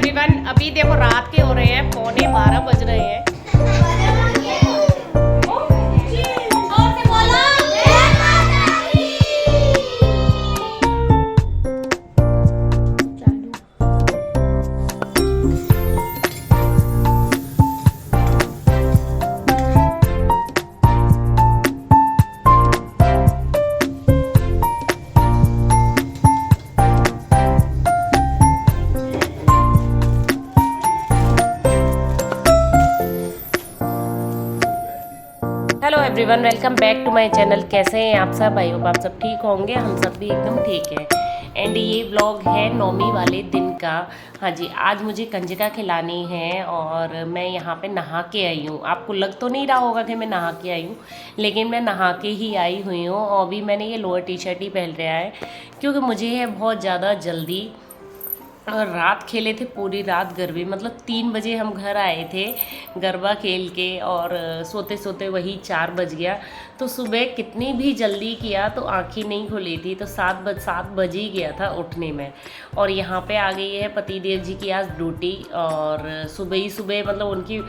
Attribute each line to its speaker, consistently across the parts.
Speaker 1: Everyone, अभी देखो रात के हो रहे हैं 11:15 बज रहे हैं। Hello everyone, welcome back to my channel. कैसे हैं आप सब? आई होप आप सब ठीक होंगे। हम सब भी एकदम ठीक है। एंड ये व्लॉग है नौमी वाले दिन का। हाँ जी, आज मुझे कंजका खिलानी है और मैं यहाँ पे नहा के आई हूँ। आपको लग तो नहीं रहा होगा कि मैं नहा के आई हूँ, लेकिन मैं नहा के ही आई हुई हूँ। और अभी मैंने ये लोअर टी शर्ट ही पहन रहा है क्योंकि मुझे है बहुत ज़्यादा जल्दी। और रात खेले थे पूरी रात गरबे, मतलब 3 बजे हम घर आए थे गरबा खेल के, और सोते सोते वही 4 बज गया। तो सुबह कितनी भी जल्दी किया तो आँखें नहीं खुली थी, तो 7 बज ही गया था उठने में। और यहाँ पे आ गई है पतिदेव जी की आज ड्यूटी, और सुबह ही सुबह मतलब उनकी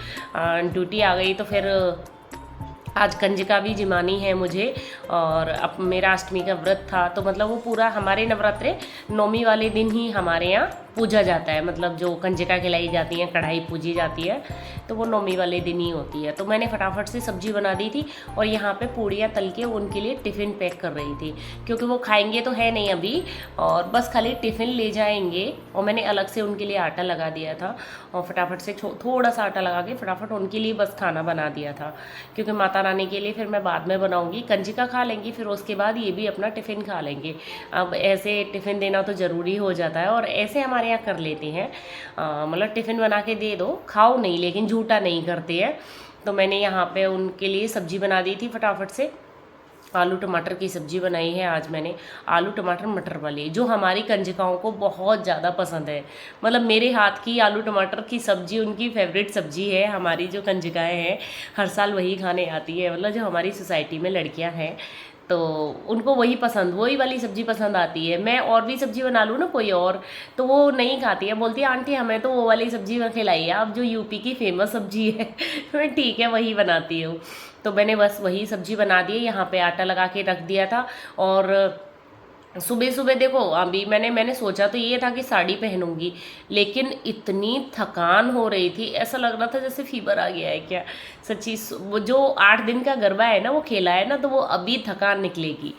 Speaker 1: ड्यूटी आ गई। तो फिर आज कंजका भी जिमानी है मुझे, और अब मेरा अष्टमी का व्रत था। तो मतलब वो पूरा हमारे नवरात्रे नौमी वाले दिन ही हमारे यहाँ पूजा जाता है। मतलब जो कंजका खिलाई जाती हैं, कढ़ाई पूजी जाती है, तो वो नौमी वाले दिन ही होती है। तो मैंने फटाफट से सब्जी बना दी थी और यहाँ पे पूड़ियाँ तल के उनके लिए टिफ़िन पैक कर रही थी, क्योंकि वो खाएंगे तो है नहीं अभी, और बस खाली टिफ़िन ले जाएंगे। और मैंने अलग से उनके लिए आटा लगा दिया था, और फटाफट से थोड़ा सा आटा लगा के फटाफट उनके लिए बस खाना बना दिया था, क्योंकि माता रानी के लिए फिर मैं बाद में बनाऊँगी। कंजका खा लेंगी, फिर उसके बाद ये भी अपना टिफ़िन खा लेंगे। अब ऐसे टिफ़िन देना तो ज़रूरी हो जाता है, और ऐसे हमारे यहाँ कर लेते हैं। मतलब टिफ़िन बना के दे दो, खाओ नहीं, लेकिन झूठा नहीं करते हैं। तो मैंने यहाँ पे उनके लिए सब्जी बना दी थी फटाफट से। आलू टमाटर की सब्ज़ी बनाई है आज मैंने, आलू टमाटर मटर वाली, जो हमारी कंजकाओं को बहुत ज़्यादा पसंद है। मतलब मेरे हाथ की आलू टमाटर की सब्ज़ी उनकी फेवरेट सब्ज़ी है। हमारी जो कंजकाएँ हैं हर साल वही खाने आती है, मतलब जो हमारी सोसाइटी में लड़कियां हैं, तो उनको वही पसंद, वही वाली सब्ज़ी पसंद आती है। मैं और भी सब्ज़ी बना लूँ ना कोई और, तो वो नहीं खाती है, बोलती है आंटी हमें तो वो वाली सब्ज़ी खिलाइए आप, जो यूपी की फेमस सब्ज़ी है। मैं ठीक है वही बनाती हूँ। तो मैंने बस वही सब्ज़ी बना दी है। यहाँ पे आटा लगा के रख दिया था। और सुबह सुबह देखो, अभी मैंने सोचा तो ये था कि साड़ी पहनूंगी, लेकिन इतनी थकान हो रही थी, ऐसा लग रहा था जैसे फीवर आ गया है क्या। सच्ची, वो जो 8 दिन का गरबा है ना, वो खेला है ना, तो वो अभी थकान निकलेगी।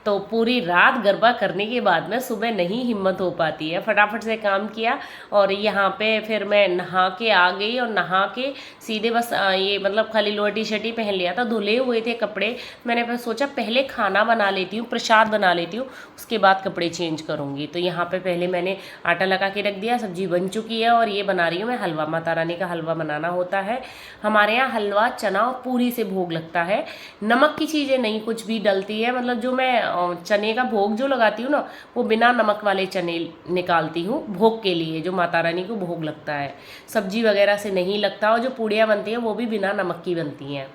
Speaker 1: तो पूरी रात गरबा करने के बाद में सुबह नहीं हिम्मत हो पाती है। फटाफट से काम किया, और यहाँ पे फिर मैं नहा के आ गई, और नहा के सीधे बस ये मतलब खाली लोअर टी शर्ट ही पहन लिया था, धुले हुए थे कपड़े। मैंने फिर सोचा पहले खाना बना लेती हूँ, प्रसाद बना लेती हूँ, उसके बाद कपड़े चेंज करूँगी। तो यहाँ पे पहले मैंने आटा लगा के रख दिया, सब्जी बन चुकी है, और ये बना रही हूँ मैं हलवा। माता रानी का हलवा बनाना होता है हमारे यहाँ। हलवा चना और पूरी से भोग लगता है, नमक की चीज़ें नहीं कुछ भी डलती है। मतलब जो मैं चने का भोग जो लगाती हूँ ना, वो बिना नमक वाले चने निकालती हूँ भोग के लिए, जो माता रानी को भोग लगता है। सब्जी वगैरह से नहीं लगता, और जो पूड़ियाँ बनती हैं वो भी बिना नमक की बनती हैं।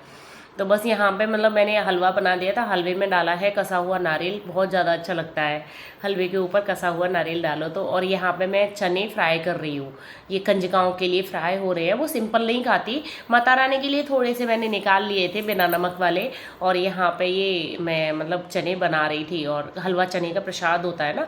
Speaker 1: तो बस यहाँ पे मतलब मैंने हलवा बना दिया था। हलवे में डाला है कसा हुआ नारियल, बहुत ज़्यादा अच्छा लगता है हलवे के ऊपर कसा हुआ नारियल डालो तो। और यहाँ पे मैं चने फ्राई कर रही हूँ, ये कंजकाओं के लिए फ्राई हो रहे हैं। वो सिंपल नहीं खाती, माता रानी के लिए थोड़े से मैंने निकाल लिए थे बिना नमक वाले। और यहाँ पे ये मैं मतलब चने बना रही थी, और हलवा चने का प्रसाद होता है ना,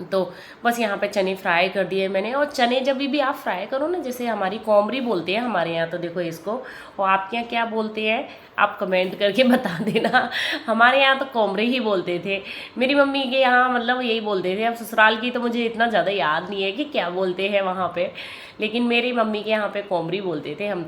Speaker 1: तो बस यहाँ पे चने फ्राई कर दिए मैंने। और चने जब भी आप फ्राई करो ना, जैसे हमारी कोमरी बोलते हैं हमारे यहाँ, तो देखो इसको, और आपके यहाँ क्या बोलते हैं आप कमेंट करके बता देना। हमारे यहाँ तो कोमरे ही बोलते थे, मेरी मम्मी के यहाँ मतलब यही बोलते थे। अब ससुराल की तो मुझे इतना ज़्यादा याद नहीं है कि क्या बोलते हैं वहाँ पे, लेकिन मेरी मम्मी के यहाँ पे कोमरी बोलते थे हम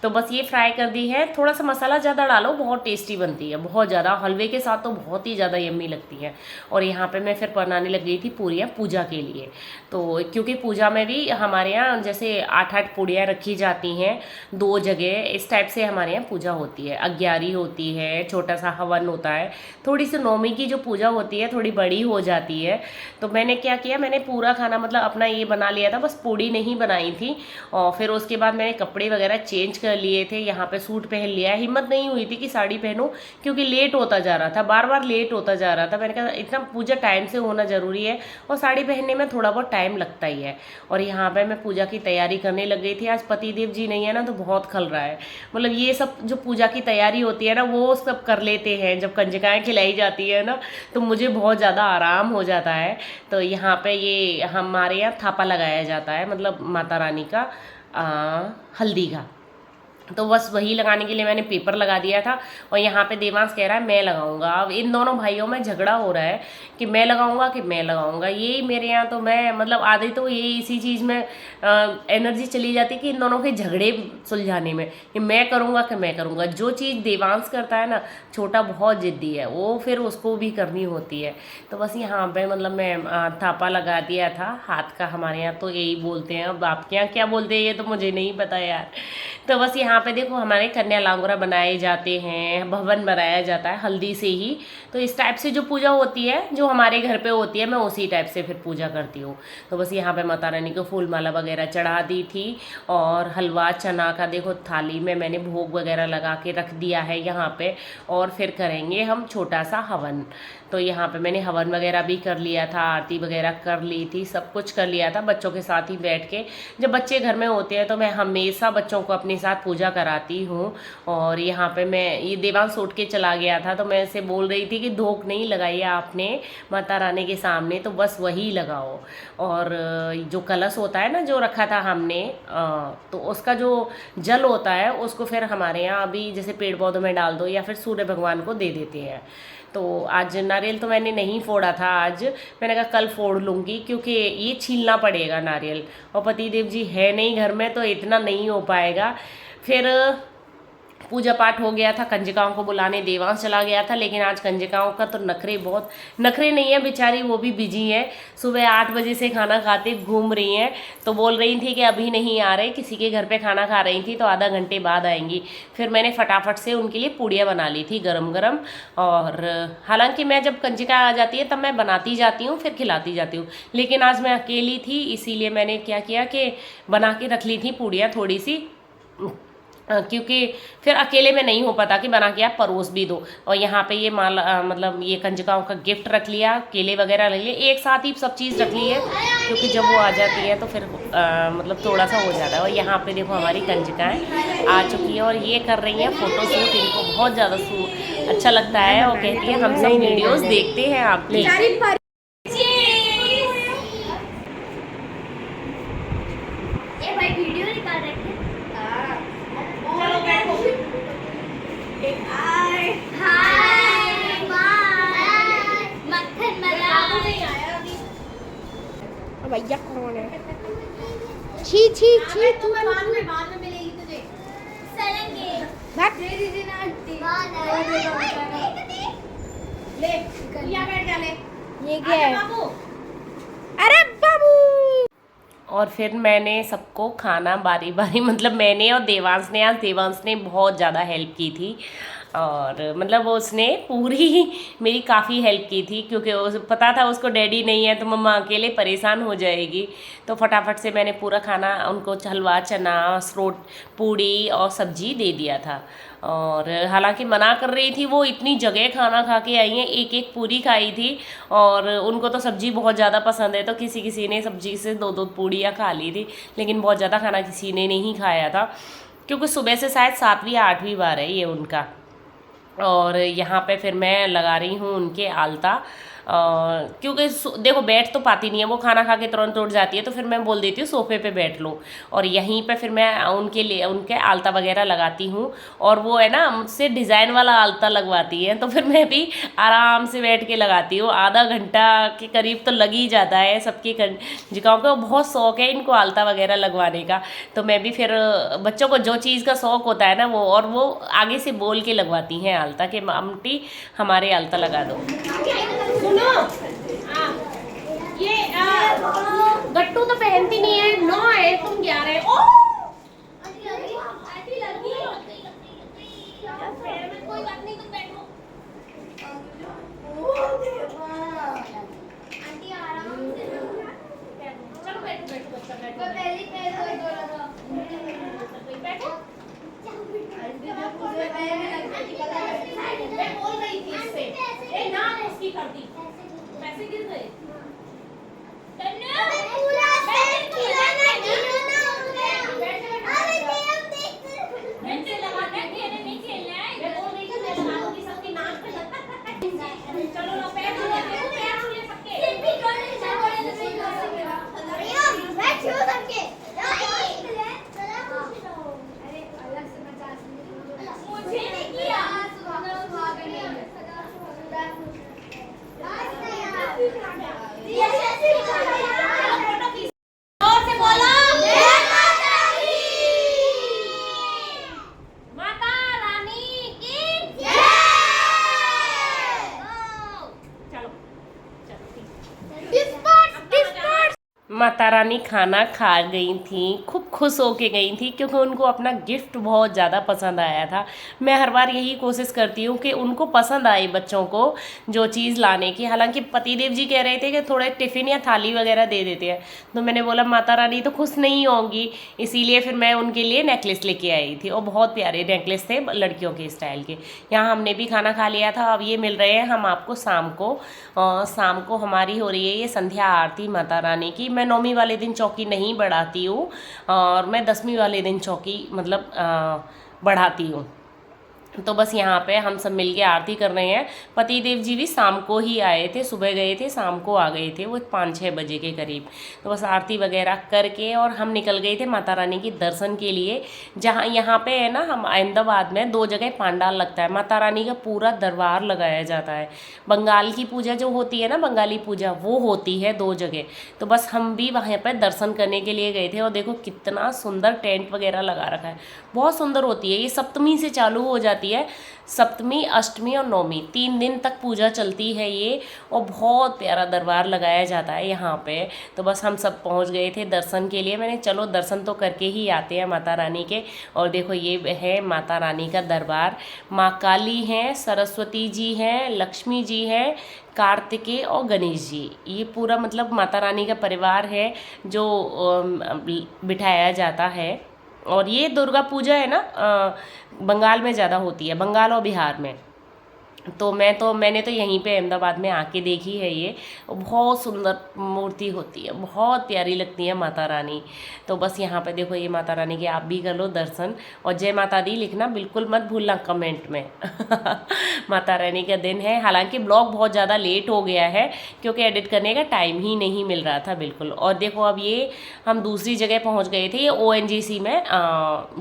Speaker 1: तो बस ये फ्राई कर दी है। थोड़ा सा मसाला ज़्यादा डालो, बहुत टेस्टी बनती है, बहुत ज़्यादा हलवे के साथ तो बहुत ही ज़्यादा यम्मी लगती है। और यहाँ पे मैं फिर बनाने लग गई थी पूरियाँ पूजा के लिए। तो क्योंकि पूजा में भी हमारे यहाँ जैसे 8 पूड़ियाँ रखी जाती हैं 2 जगह, इस टाइप से हमारे यहाँ पूजा होती है। अग्यारी होती है, छोटा सा हवन होता है, थोड़ी सी नौमी की जो पूजा होती है थोड़ी बड़ी हो जाती है। तो मैंने क्या किया, मैंने पूरा खाना मतलब अपना ये बना लिया था, बस पूड़ी नहीं बनाई थी। और फिर उसके बाद मैंने कपड़े वगैरह चेंज कर लिए थे, यहाँ पे सूट पहन लिया। हिम्मत नहीं हुई थी कि साड़ी पहनूं, क्योंकि लेट होता जा रहा था, बार बार लेट होता जा रहा था। मैंने कहा इतना पूजा टाइम से होना ज़रूरी है, और साड़ी पहनने में थोड़ा बहुत टाइम लगता ही है। और यहाँ पे मैं पूजा की तैयारी करने लग गई थी। आज पतिदेव जी नहीं है ना, तो बहुत खल रहा है। मतलब ये सब जो पूजा की तैयारी होती है ना, वो सब कर लेते हैं। जब कंजकाएँ खिलाई जाती है ना, तो मुझे बहुत ज़्यादा आराम हो जाता है। तो यहाँ पे ये हमारे यहाँ थापा लगाया जाता है, मतलब माता रानी का हल्दी का। तो बस वही लगाने के लिए मैंने पेपर लगा दिया था। और यहाँ पे देवांश कह रहा है मैं लगाऊंगा। अब इन दोनों भाइयों में झगड़ा हो रहा है कि मैं लगाऊंगा कि मैं लगाऊंगा। यही मेरे यहाँ तो मैं मतलब आधे तो ये इसी चीज़ में एनर्जी चली जाती है कि इन दोनों के झगड़े सुलझाने में, कि मैं करूँगा कि मैं करूँगा। जो चीज़ देवांश करता है ना, छोटा बहुत जिद्दी है, वो फिर उसको भी करनी होती है। तो बस यहाँ पे मतलब मैं थापा लगा दिया था हाथ का। हमारे यहाँ तो यही बोलते हैं, अब आपके यहाँ क्या बोलते हैं ये तो मुझे नहीं पता यार। तो बस यहाँ पे देखो हमारे कन्या लांगुरा बनाए जाते हैं, भवन बनाया जाता है हल्दी से ही। तो इस टाइप से जो पूजा होती है, जो हमारे घर पे होती है, मैं उसी टाइप से फिर पूजा करती हूँ। तो बस यहाँ पे माता रानी को फूल माला वगैरह चढ़ा दी थी। और हलवा चना का देखो थाली में मैंने भोग वगैरह लगा के रख दिया है यहाँ पे। और फिर करेंगे हम छोटा सा हवन। तो यहाँ पे मैंने हवन वगैरह भी कर लिया था, आरती वगैरह कर ली थी, सब कुछ कर लिया था बच्चों के साथ ही बैठ के। जब बच्चे घर में होते हैं तो मैं हमेशा बच्चों को अपने साथ पूजा कराती हूँ। और यहाँ पे मैं ये देवांश उठ के चला गया था, तो मैं इसे बोल रही थी कि धूप नहीं लगाई आपने माता रानी के सामने, तो बस वही लगाओ। और जो कलश होता है ना, जो रखा था हमने, तो उसका जो जल होता है उसको फिर हमारे यहाँ अभी जैसे पेड़ पौधों में डाल दो या फिर सूर्य भगवान को दे देते हैं। तो आज नारियल तो मैंने नहीं फोड़ा था, आज मैंने कहा कल फोड़ लूँगी, क्योंकि ये छीलना पड़ेगा नारियल। और पतिदेव जी है नहीं घर में, तो इतना नहीं हो पाएगा। फिर पूजा पाठ हो गया था, कंजकाओं को बुलाने देवांश चला गया था। लेकिन आज कंजकाओं का तो नखरे नहीं है बेचारी, वो भी बिजी है। सुबह 8 बजे से खाना खाते घूम रही हैं। तो बोल रही थी कि अभी नहीं आ रहे, किसी के घर पे खाना खा रही थी, तो आधा घंटे बाद आएंगी। फिर मैंने फटाफट से उनके लिए पूड़ियाँ बना ली थी गरम गरम। और हालांकि मैं जब कंजका आ जाती है तब मैं बनाती जाती हूँ, फिर खिलाती जाती हूँ। लेकिन आज मैं अकेली थी, इसीलिए मैंने क्या किया कि बना के रख ली थी पूड़ियाँ थोड़ी सी, क्योंकि फिर अकेले में नहीं हो पाता कि बना के आप परोस भी दो। और यहाँ पे ये माला मतलब ये कंजकाओं का गिफ्ट रख लिया, केले वगैरह रख लिए, एक साथ ही सब चीज़ रख ली है, क्योंकि जब वो आ जाती है तो फिर मतलब थोड़ा सा हो जाता है। और यहाँ पे देखो हमारी कंजकाएँ आ चुकी है और ये कर रही हैं फ़ोटो शूट। इनको बहुत ज़्यादा अच्छा लगता है और कहती है हम सब वीडियोज़ देखते हैं आपकी।
Speaker 2: भैया कौन है? छी छी छी तू बाद में मिलेगी तुझे। चलेंगे बैठ दे दीजिए ना आंटी। ले यहाँ बैठ जा, ले ये क्या है बाबू? अरे बाबू।
Speaker 1: और फिर मैंने सबको खाना बारी बारी मतलब मैंने और देवांश ने, आज देवांश ने बहुत ज़्यादा हेल्प की थी। और मतलब उसने पूरी मेरी काफ़ी हेल्प की थी, क्योंकि उस पता था उसको डैडी नहीं है तो मम्मा अकेले परेशान हो जाएगी। तो फटाफट से मैंने पूरा खाना उनको हलवा चना स्रोट पूड़ी और सब्जी दे दिया था। और हालांकि मना कर रही थी, वो इतनी जगह खाना खा के आई हैं, एक एक पूरी खाई थी। और उनको तो सब्जी बहुत ज़्यादा पसंद है, तो किसी किसी ने सब्जी से 2-2 पूड़ियाँ खा ली थी, लेकिन बहुत ज़्यादा खाना किसी ने नहीं खाया था, क्योंकि सुबह से शायद 7वीं या 8वीं बार है ये उनका। और यहाँ पे फिर मैं लगा रही हूँ उनके आलता, क्योंकि देखो बैठ तो पाती नहीं है, वो खाना खा के तुरंत उठ जाती है, तो फिर मैं बोल देती हूँ सोफे पे बैठ लो। और यहीं पे फिर मैं उनके लिए उनके आलता वगैरह लगाती हूँ। और वो है ना मुझसे डिज़ाइन वाला आलता लगवाती है, तो फिर मैं भी आराम से बैठ के लगाती हूँ। आधा घंटा के करीब तो लग ही जाता है सबकी कंजकाओं को, बहुत शौक़ है इनको आलता वगैरह लगवाने का। तो मैं भी फिर बच्चों को जो चीज़ का शौक़ होता है ना वो आगे से बोल के लगवाती हैं आलता, कि आंटी हमारे आलता लगा दो। सुनो, ये गट्टू तो पहनती नहीं है, 9 है, तुम 11 है। ओ कोई बात नहीं, तुम बैठो। आंटी आराम से चलो बैठो बैठो बच्चा बैठो। पहली बैठो मैं बोल रही थी इससे, ए ना उसकी कर दी, पैसे गिर गए।
Speaker 2: पूरा सेट खिलाना खिलाना हो गया। अरे गेम देख
Speaker 1: घंटे लगाना खेलने नहीं खेलना है। मैं बोल रही हूं मैं लगा दूंगी सबके नाक पे। चलो ना पैर छू ले सबके।
Speaker 2: सिर्फ भी जोड़े से जोड़े नहीं कर सकते। भैया मैं छू सबके। अरे अलग से 50 मुझे नहीं किया।
Speaker 1: जोर से बोलो
Speaker 2: जय माता दी।
Speaker 1: माता रानी की
Speaker 2: जय।
Speaker 1: चलो चलो ठीक।
Speaker 2: डिस्पर्स
Speaker 1: माता रानी खाना खा गई थी, खूब खुश होके गई थी क्योंकि उनको अपना गिफ्ट बहुत ज़्यादा पसंद आया था। मैं हर बार यही कोशिश करती हूँ कि उनको पसंद आए बच्चों को जो चीज़ लाने की। हालांकि पतिदेव जी कह रहे थे कि थोड़े टिफ़िन या थाली वगैरह दे देते हैं, तो मैंने बोला माता रानी तो खुश नहीं होंगी, इसीलिए फिर मैं उनके लिए नेकलेस लेके आई थी और बहुत प्यारे नेकलेस थे लड़कियों के स्टाइल के। यहाँ हमने भी खाना खा लिया था, अब ये मिल रहे हैं हम आपको शाम को हमारी हो रही है ये संध्या आरती माता रानी की। मैं 9वीं वाले दिन चौकी नहीं बढ़ाती हूँ और मैं 10वीं वाले दिन चौकी मतलब बढ़ाती हूँ। तो बस यहाँ पे हम सब मिलके आरती कर रहे हैं। पति देव जी भी शाम को ही आए थे, सुबह गए थे शाम को आ गए थे, वो 5-6 बजे के करीब। तो बस आरती वगैरह करके और हम निकल गए थे माता रानी की दर्शन के लिए। जहाँ यहाँ पे है ना, हम अहमदाबाद में 2 जगह पंडाल लगता है, माता रानी का पूरा दरबार लगाया जाता है। बंगाल की पूजा जो होती है ना, बंगाली पूजा, वो होती है 2 जगह। तो बस हम भी वहाँ पर दर्शन करने के लिए गए थे और देखो कितना सुंदर टेंट वगैरह लगा रखा है, बहुत सुंदर होती है। ये सप्तमी से चालू हो जाती है, सप्तमी, अष्टमी और नौमी 3 दिन तक पूजा चलती है ये, और बहुत प्यारा दरबार लगाया जाता है यहाँ पे। तो बस हम सब पहुँच गए थे दर्शन के लिए। मैंने चलो दर्शन तो करके ही आते हैं माता रानी के। और देखो ये है माता रानी का दरबार। माँ काली हैं, सरस्वती जी हैं, लक्ष्मी जी हैं, कार्तिकेय और गणेश जी, ये पूरा मतलब माता रानी का परिवार है जो बिठाया जाता है। और ये दुर्गा पूजा है ना, बंगाल में ज़्यादा होती है, बंगाल और बिहार में। तो मैंने तो यहीं पे अहमदाबाद में आके देखी है ये, बहुत सुंदर मूर्ति होती है, बहुत प्यारी लगती है माता रानी। तो बस यहाँ पे देखो ये माता रानी के आप भी कर लो दर्शन, और जय माता दी लिखना बिल्कुल मत भूलना कमेंट में। माता रानी का दिन है। हालांकि ब्लॉग बहुत ज़्यादा लेट हो गया है क्योंकि एडिट करने का टाइम ही नहीं मिल रहा था बिल्कुल। और देखो अब ये हम दूसरी जगह पहुँच गए थे, ये ONGC में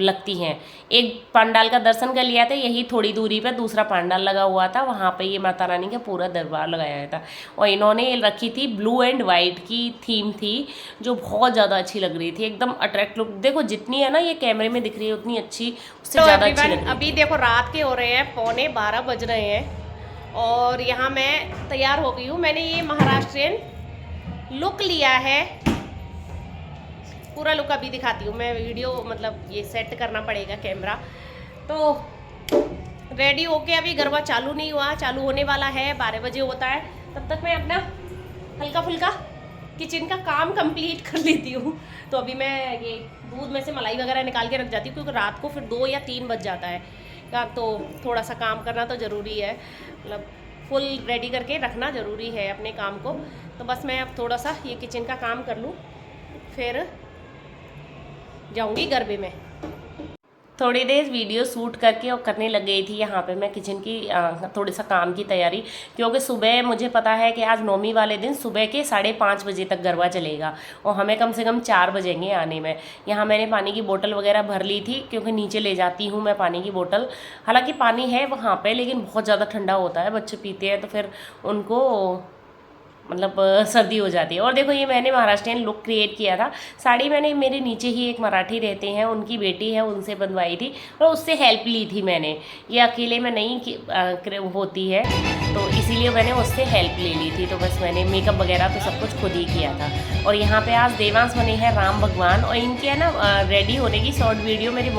Speaker 1: लगती हैं। एक पंडाल का दर्शन कर लिया था, यही थोड़ी दूरी पर दूसरा पंडाल लगा हुआ था, वहाँ पे ये माता रानी का पूरा दरबार लगाया था। और इन्होंने रखी थी ब्लू एंड वाइट की थीम थी, जो बहुत ज़्यादा अच्छी लग रही थी, एकदम अट्रैक्ट लुक। देखो जितनी है ना ये कैमरे में दिख रही है उतनी अच्छी, उससे ज़्यादा अच्छी लग रही है। अभी देखो रात के हो रहे हैं 11:15 बज रहे हैं और यहाँ मैं तैयार हो गई हूँ। मैंने ये महाराष्ट्रियन लुक लिया है, पूरा लुक अभी दिखाती हूँ मैं। वीडियो मतलब ये सेट करना पड़ेगा कैमरा। तो रेडी होके अभी गरबा चालू नहीं हुआ, चालू होने वाला है, 12 बजे होता है। तब तक मैं अपना हल्का फुल्का किचन का काम कंप्लीट कर लेती हूँ। तो अभी मैं ये दूध में से मलाई वगैरह निकाल के रख जाती हूँ क्योंकि रात को फिर 2 या 3 बज जाता है का, तो थोड़ा सा काम करना तो ज़रूरी है, मतलब फुल रेडी करके रखना ज़रूरी है अपने काम को। तो बस मैं अब थोड़ा सा ये किचन का काम कर लूँ, फिर जाऊँगी गरबे में। थोड़ी देर वीडियो शूट करके और करने लग गई थी यहाँ पे मैं किचन की थोड़ी सा काम की तैयारी, क्योंकि सुबह मुझे पता है कि आज 9वीं वाले दिन सुबह के 5:30 बजे तक गरबा चलेगा और हमें कम से कम 4 बजेंगे आने में। यहाँ मैंने पानी की बोतल वगैरह भर ली थी क्योंकि नीचे ले जाती हूँ मैं पानी की बोतल। हालांकि पानी है वहाँ पर लेकिन बहुत ज़्यादा ठंडा होता है, बच्चे पीते हैं तो फिर उनको मतलब सर्दी हो जाती है। और देखो ये मैंने महाराष्ट्रियन लुक क्रिएट किया था। साड़ी मैंने, मेरे नीचे ही एक मराठी रहते हैं, उनकी बेटी है, उनसे बनवाई थी और उससे हेल्प ली थी मैंने। ये अकेले में नहीं होती है तो इसीलिए मैंने उससे हेल्प ले ली थी। तो बस मैंने मेकअप वगैरह तो सब कुछ खुद ही किया था। और यहाँ पे आज देवांश बने हैं राम भगवान, और इनके है ना रेडी होने की शॉर्ट वीडियो मेरे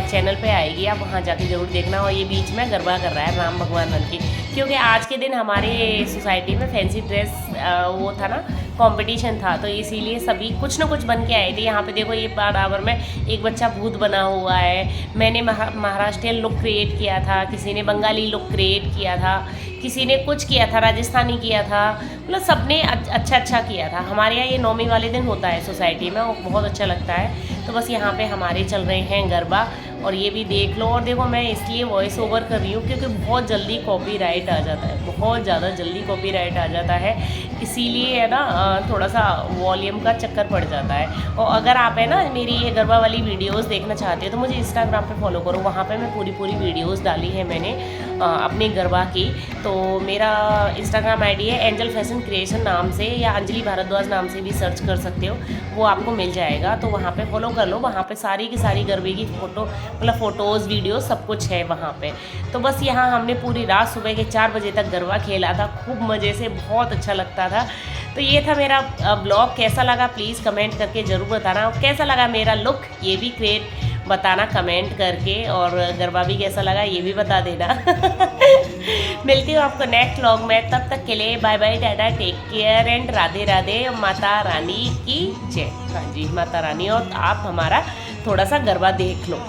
Speaker 1: चैनल पे आएगी, आप वहाँ जाके ज़रूर देखना। और ये बीच में गरबा कर रहा है राम भगवान बन के, क्योंकि आज के दिन हमारे सोसाइटी में फैंसी ड्रेस वो था ना, कंपटीशन था, तो इसीलिए सभी कुछ ना कुछ बन के आए थे। यहाँ पे देखो ये बराबर में एक बच्चा भूत बना हुआ है। मैंने महाराष्ट्रियन लुक क्रिएट किया था, किसी ने बंगाली लुक क्रिएट किया था, किसी ने कुछ किया था, राजस्थानी किया था, मतलब सबने अच्छा अच्छा किया था। हमारे यहाँ ये 9वीं वाले दिन होता है सोसाइटी में, और बहुत अच्छा लगता है। तो बस यहाँ पे हमारे चल रहे हैं गरबा, और ये भी देख लो। और देखो मैं इसलिए वॉइस ओवर कर रही हूँ क्योंकि बहुत जल्दी कॉपीराइट आ जाता है, बहुत ज़्यादा जल्दी कॉपीराइट आ जाता है, इसीलिए है ना थोड़ा सा वॉल्यूम का चक्कर पड़ जाता है। और अगर आप है ना मेरी ये गरबा वाली वीडियोस देखना चाहते हो तो मुझे इंस्टाग्राम पे फॉलो करो, वहाँ पे मैं पूरी वीडियोस डाली है मैंने अपनी गरबा की। तो मेरा इंस्टाग्राम आईडी है एंजल फैशन क्रिएशन नाम से, या अंजलि भारद्वाज नाम से भी सर्च कर सकते हो, वो आपको मिल जाएगा। तो वहाँ पे फॉलो कर लो, वहाँ पे सारी की सारी गरबे की मतलब फ़ोटोज़ वीडियो सब कुछ है वहाँ पे। तो बस यहाँ हमने पूरी रात सुबह के 4 बजे तक गरबा खेला था, खूब मज़े से, बहुत अच्छा लगता था। तो ये था मेरा ब्लॉग। कैसा लगा प्लीज़ कमेंट करके ज़रूर बताना, और कैसा लगा मेरा लुक ये भी बताना कमेंट करके, और गरबा भी कैसा लगा ये भी बता देना। मिलती हूँ आपको नेक्स्ट व्लॉग में, तब तक के लिए bye bye, tata, take care and Radhe Radhe, Mata Rani की जय। हाँ जी, माता रानी, और आप हमारा थोड़ा सा गरबा देख लो।